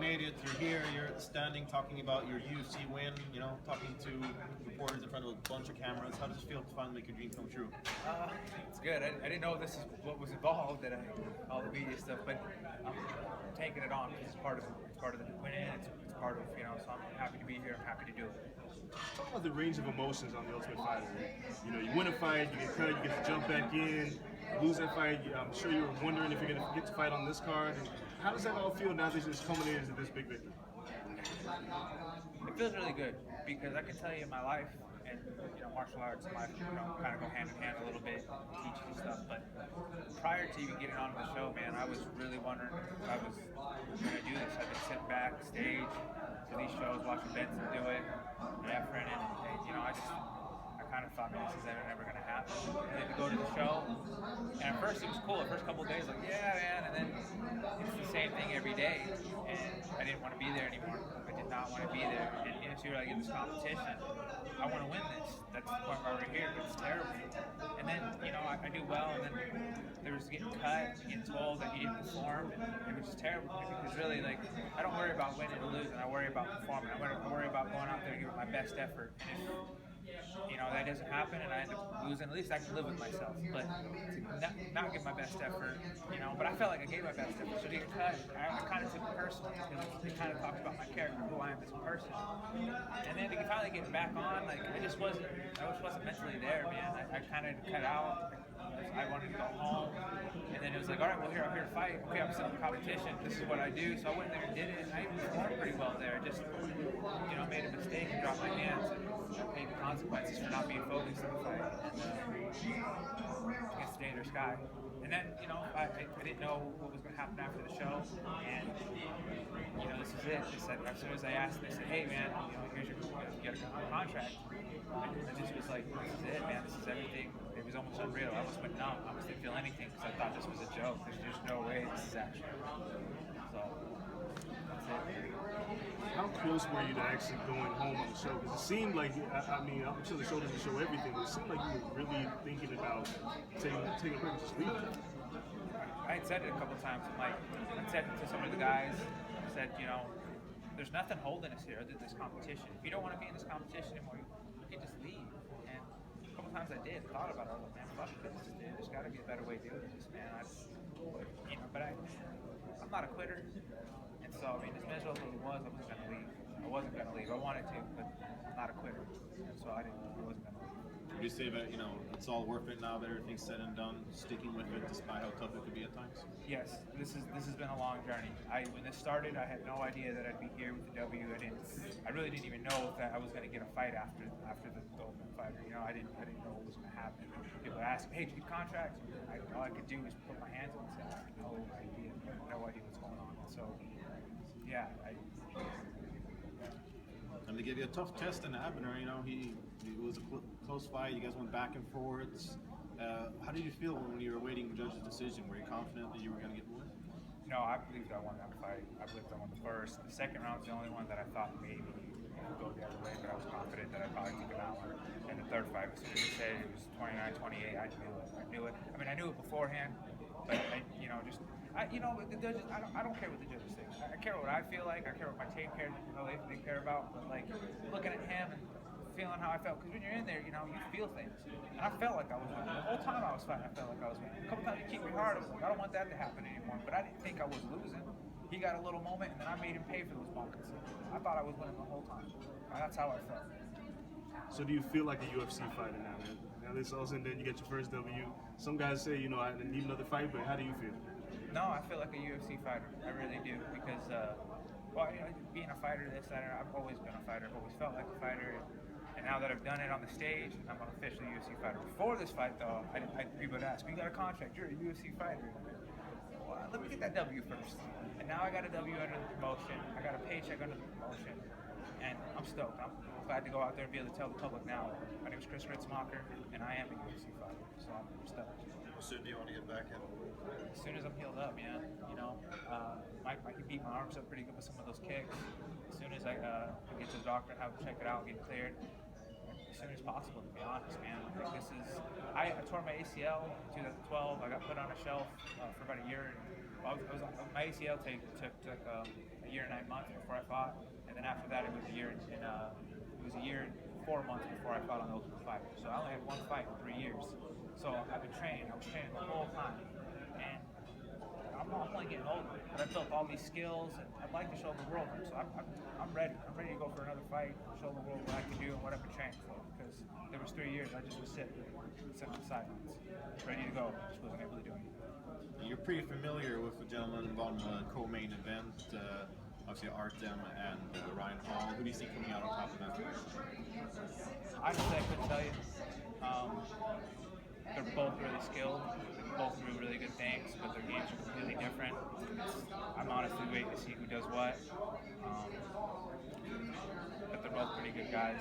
made it. You're here. You're standing, talking about your UFC win. You know, talking to reporters in front of a bunch of cameras. How does it feel to finally make your dream come true? It's good. I didn't know this is what was involved, all the media stuff, but I'm taking it on. It's part of the winning. It's part of, so I'm happy to be here. I'm happy to do it. Talk about the range of emotions on The Ultimate Fighter. You know, you win a fight, you get cut, you get to jump back in. Lose that fight, I'm sure you were wondering if you're going to get to fight on this card. And how does that all feel now that it's culminated into this big victory? It feels really good because I can tell you in my life, and martial arts and life, kind of go hand in hand a little bit, teaching and stuff. But prior to even getting on the show, man, I was really wondering if I was going to do this. I've been sitting backstage to these shows, watching Benson do it, and Efren, and I kind of thought, man, this is never going to happen. And then to go to the show, and at first it was cool. The first couple of days, like, yeah, man, and then it's the same thing every day, and I didn't want to be there anymore. I did not want to be there. And so you're like, in this competition, I want to win this. That's the point where we're here, but it's terrible. And then, I do well, and then there was getting cut, getting told that you didn't perform, and it was just terrible. Because really, like, I don't worry about winning or losing. I worry about performing. I worry about going out there and giving my best effort. And if that doesn't happen and I end up losing, at least I can live with myself. But to not give my best effort, but I felt like I gave my best effort. So to get cut, I kind of took it personally because it kind of talks about my character, who I am as a person. And then to finally get back on, like, I just wasn't mentally there, man. I kind of cut out. I wanted to go home. And then it was like, all right, well, I'm here to fight. Okay, I'm still in competition. This is what I do. So I went there and did it, and I even performed pretty well there. I just, made a mistake and dropped my hands and I paid the consequences for not being focused on the fight and against a dangerous guy. And then, I didn't know what was going to happen after the show, and this is it. They said, as soon as I asked, they said, hey, man, here's your you got a contract. And I just was like, this is it, man. This is everything. It was almost unreal. I almost went numb. I almost didn't feel anything because I thought this was a joke. There's no way this is actually real. So that's it. How close were you to actually going home on the show? Because it seemed like, I'm sure the show doesn't show everything, but it seemed like you were really thinking about taking a break and just leaving. I had said it a couple times. I said it to some of the guys. I said, there's nothing holding us here other than this competition. If you don't want to be in this competition anymore, you can just leave. And a couple times I did, thought about it. I was like, man, fuck this, dude. There's got to be a better way to do this, man. But I'm not a quitter. And so, as miserable as it was, I wasn't going to leave. I wanted to, but I'm not a quitter. And so I wasn't going to leave. Would you say that, it's all worth it now that everything's said and done, sticking with it despite how tough it could be at times? Yes, this has been a long journey. When this started, I had no idea that I'd be here with the W. I really didn't even know that I was going to get a fight after the Ultimate Fighter. I didn't know what was going to happen. People asked me, hey, did you get contracts? All I could do was put my hands on it and say, I have no idea what's going on. So, yeah, And they gave you a tough test in Abner. It was a close fight. You guys went back and forth. How did you feel when you were awaiting the judge's decision? Were you confident that you were going to get more? No, I believed I won that fight. I believed I won the first. The second round was the only one that I thought maybe would go the other way, but I was confident that I'd probably take it out. And the third fight, as soon as they said it was 29-28, I knew it. I knew it beforehand, but the judges, I don't care what the judges think. I care what I feel like. I care what my team cares, they care about. But looking at him and feeling how I felt, because when you're in there, you feel things. And I felt like I was winning. The whole time I was fighting, I felt like I was winning. A couple times you keep me hard, I was like, I don't want that to happen anymore. But I didn't think I was losing. He got a little moment, and then I made him pay for those moments. I thought I was winning the whole time. That's how I felt. So do you feel like a UFC fighter now, man? Now this all of a sudden, then you get your first W. Some guys say, I need another fight, but how do you feel? No, I feel like a UFC fighter. I really do, because, being a fighter, I've always been a fighter. I've always felt like a fighter. And now that I've done it on the stage, I'm an official UFC fighter. Before this fight, though, people would ask, you got a contract, you're a UFC fighter. Well, let me get that W first. And now I got a W under the promotion. I got a paycheck under the promotion. And I'm stoked. I'm glad to go out there and be able to tell the public now, my name is Chris Gruetzemacher, and I am a UFC fighter. So I'm stoked. How soon do you want to get back in? As soon as I'm healed up, man. I can beat my arms up pretty good with some of those kicks. As soon as I get to the doctor and have him check it out and get cleared, as soon as possible, to be honest, man. Like, I tore my ACL in 2012. I got put on a shelf for about a year. My ACL took a year and 9 months before I fought, and then after that it was a year and 4 months before I fought on the Ultimate Fighter. So I only had one fight in 3 years. So I've been training. I was training the whole time, and I'm only getting older. But I've built all these skills, and I'd like to show the world them. So I'm ready. I'm ready to go for another fight, show the world what I can do and what I've been training for. Because there was 3 years I just was sitting on the sidelines, ready to go. Just wasn't able to do anything. You're pretty familiar with the gentleman involved in the co-main event. Obviously, Artem and Ryan Hall. Who do you see coming out on top of that? Honestly, I couldn't tell you. They're both really skilled. They both do really good things, but their games are completely different. I'm honestly waiting to see who does what. But they're both pretty good guys.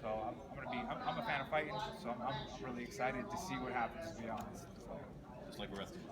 So I'm a fan of fighting, so I'm really excited to see what happens, to be honest. Just like the rest of us.